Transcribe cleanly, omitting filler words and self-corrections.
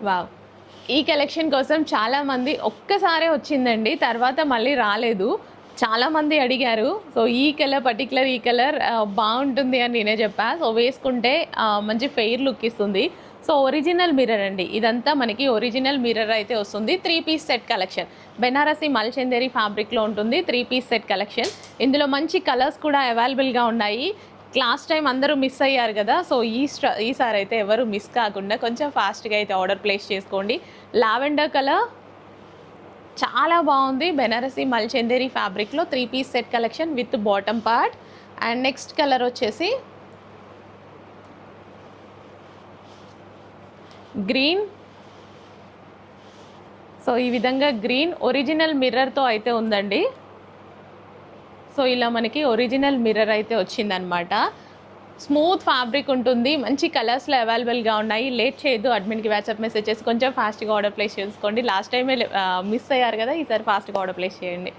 Wow! ఈ collection కోసం చాలామంది ఒక్కసారే వచ్చిందండి. తర్వాత మళ్ళీ రాలేదు. చాలామంది అడిగారు. సో, ఈ కలర్ బావుంటుంది అని నేనే చెప్పా. సో, వేసుకుంటే మంచి ఫెయిర్ లుక్ ఇస్తుంది. సో, ఒరిజినల్ మిర్రర్ అండి. ఇదంతా మనకి ఒరిజినల్ మిర్రర్ అయితే వస్తుంది. 3 పీస్ సెట్ కలెక్షన్. బెనారసి మల్చందేరి ఫ్యాబ్రిక్‌లో ఉంటుంది. 3 పీస్ సెట్ కలెక్షన్. ఇందులో మంచి కలర్స్ కూడా అవైలబుల్‌గా ఉన్నాయి. లాస్ట్ టైం అందరూ మిస్ అయ్యారు కదా! సో, ఈసారి అయితే ఎవరు మిస్ కాకుండా కొంచెం ఫాస్ట్‌గా అయితే ఆర్డర్ ప్లేస్ చేసుకోండి. లావెండర్ కలర్ చాలా బాగుంది. బెనారసి మల్చందేరి ఫ్యాబ్రిక్‌లో 3 piece set collection with bottom part. And next colour వచ్చేసి గ్రీన్. సో, ఈ విధంగా గ్రీన్ ఒరిజినల్ మిర్రర్‌తో అయితే ఉందండి. సో, ఇలా మనకి ఒరిజినల్ మిర్రర్ అయితే వచ్చిందనమాట. స్మూత్ ఫ్యాబ్రిక్ ఉంటుంది. మంచి కలర్స్‌లో అవైలబుల్‌గా ఉన్నాయి. లేట్ చేయొద్దు. అడ్మిన్‌కి వాట్సాప్ మెసేజ్ చేసి కొంచెం ఫాస్ట్‌గా ఆర్డర్ ప్లేస్ చేసుకోండి. లాస్ట్ టైమే మిస్ అయ్యారు కదా! ఈసారి ఫాస్ట్‌గా ఆర్డర్ ప్లేస్ చేయండి.